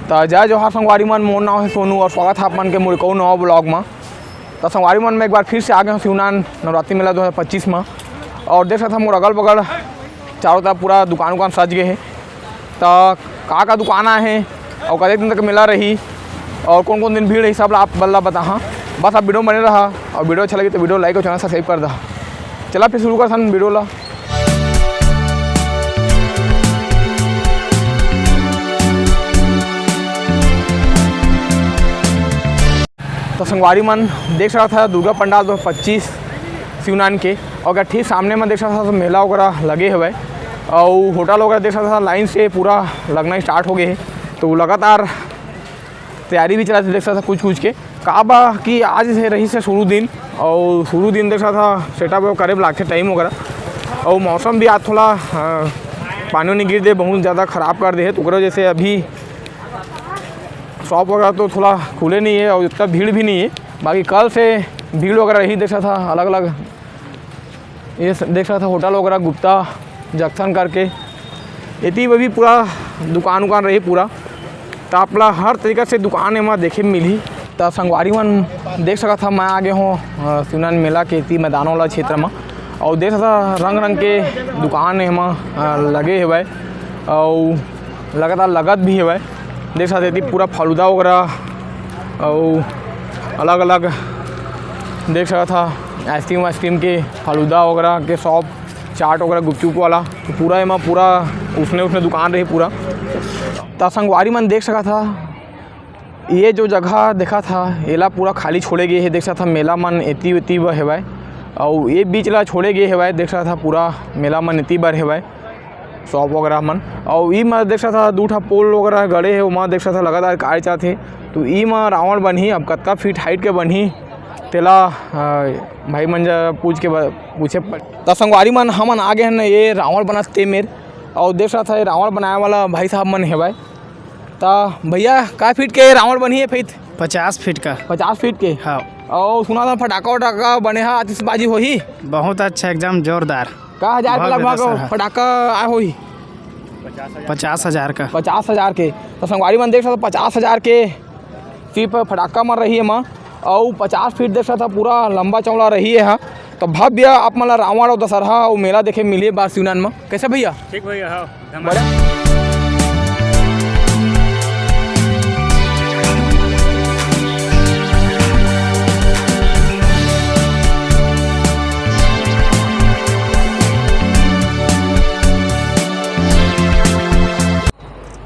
तो जय जोहार संगवारी मन, मोर नाम है सोनू और स्वागत है आप मन के मोर को नवा ब्लॉग में। तो संगवारी मन में एक बार फिर से आ गए शिवनान नवरात्रि मेला 2025 में। और देख सकते मोर अगल बगल चारों तरफ पूरा दुकान सज गए है। तो का दुकान है और कई दिन तक मेला रही और कौन कौन दिन भीड़ है सब आप बल्ला बता। हाँ बस आप वीडियो बने रहा और वीडियो अच्छा लगे तो वीडियो लाइक और चैनल सब्सक्राइब कर दा। चला फिर शुरू कर सन वीडियो ला। तो संगवारी मन देख सकता था दुर्गा पंडाल 2025 शिवनान के, और ठीक सामने में देख सकता था मेला वगैरह लगे हुए और होटल वगैरह देख सकता था लाइन से पूरा लगना स्टार्ट हो गए है। तो लगातार तैयारी भी चला देख सकता था कुछ के काबा कि आज से रही से शुरू दिन और शुरू दिन देख सकता था सेटअप करे लागते टाइम वगैरह। और मौसम भी आज थोड़ा पानी नहीं गिर दे बहुत ज़्यादा ख़राब कर दे है। तो जैसे अभी शॉप वगैरह तो थोड़ा खुले नहीं है और इतना भीड़ भी नहीं है। बाकी कल से भीड़ वगैरह रही देख सकता था अलग अलग ये देख सकता था होटल वगैरह गुप्ता जंक्शन करके इतनी भी पूरा दुकान रही पूरा। तो आपला हर तरीक़े से दुकान एमा देखे मिली। तो संगवारी मन देख सकता था मैं आगे हूँ शिवनान मेला के इतनी मैदान वाला क्षेत्र में और देख सकता रंग रंग के दुकान एमा लगे हुए और लगातार लगत भी हुए। देख सकते थी पूरा फालूदा वगैरह और अलग अलग देख सकता था आइसक्रीम के फालूदा वगैरह के शॉप चाट वगैरह गुपचुप वाला। तो पूरा एमा पूरा उसने दुकान रही पूरा। तो संगवारी मन देख सका था ये जो जगह देखा था एला पूरा खाली छोड़े गए है। देख सकता था मेला मन एती वेती ब हेवाय और ये बीच ला छोड़े गए हेवाय। देख सकता था पूरा मेला मन एती बर हेवाय शॉप वगैरह मन। और ई में देख सकता था दूठा पोल वगैरह गड़े है वहाँ देख सकता था लगातार कार्य चाहते। तो ई में रावण बनी अब कतका फीट हाइट के बनी तेला भाई मन पूछे। तो संगवारी मन हमन आगे हैं ये रावण बनते मेर और देख सकता था ये रावण बनाए वाला भाई साहब मन हेवाय। तो भैया का फीट के रावण बनी है फिर 50 फीट का 50 फीट के। हाँ और सुना था फटाका बने है आतिशबाजी हो ही बहुत अच्छा एकदम जोरदार। का हजार के लगभग फटाका आए हो ही 50,000 का 50,000 के। तो संगवारी मन देख सकता 50,000 के सिर्फ फटाका मर रही है माँ और 50 फीट देख सकता पूरा लंबा चौड़ा रही है। हाँ तो भव्य आप मतलब रावण और दशहरा और मेला देखे मिलिए बार शिवनान में। कैसे भैया? ठीक भैया। हाँ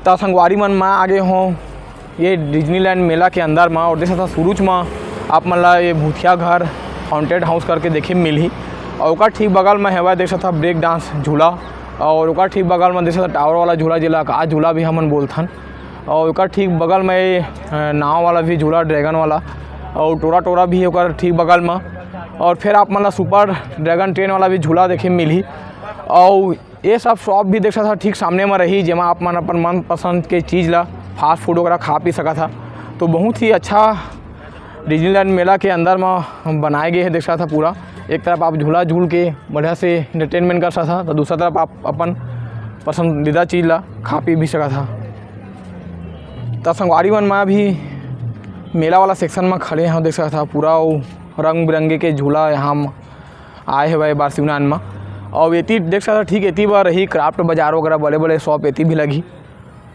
तो संगवारी मन मैं आगे हूँ ये डिज्नीलैंड मेला के अंदर में और देख सकता शुरूच में आप मतलब ये भूतिया घर हॉन्टेड हाउस करके देखे मिली। और ओकर ठीक बगल में हेवा देख सकता ब्रेक डांस झूला और ओकर ठीक बगल में देख सकता टावर वाला झूला जिला का झूला भी हमन बोलथन। और ओकर ठीक बगल में नाव वाला भी झूला ड्रैगन वाला और टोरा भी ओकर ठीक बगल में। और फिर आप मतलब सुपर ड्रैगन ट्रेन वाला भी झूला देखे मिली। और ये सब शॉप भी देख सकता ठीक सामने में रही जेमा आप मन अपन मनपसंद के चीज़ ला फास्ट फूड वगैरह खा पी सका था। तो बहुत ही अच्छा डिज्नीलैंड मेला के अंदर में बनाए गए हैं। देख सकता था पूरा एक तरफ आप झूला झूल के बढ़िया से इंटरटेनमेंट कर सकता था तो दूसरा तरफ आप अपन पसंदीदा चीज़ ला खा पी भी सका था। तो संगवारी मन में भी मेला वाला सेक्शन में खड़े हैं देख सकता था पूरा रंग बिरंगे के झूला यहाँ आए हुए बार शिवनान में। और एती देख सकता ठीक एती बार रही क्राफ्ट बाजार वगैरह बड़े बड़े शॉप एती भी लगी।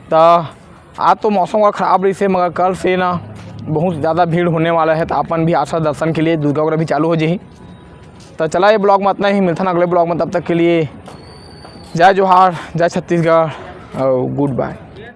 तो आज तो मौसम वगैरह ख़राब रही से मगर कल से ना बहुत ज़्यादा भीड़ होने वाला है। तो अपन भी आशा दर्शन के लिए दुर्गा वगैरह भी चालू हो जाही। तो चला ये ब्लॉग में इतना ही, मिलता ना अगले ब्लॉग में। तब तक के लिए जय जोहार, जय छत्तीसगढ़ और गुड बाय।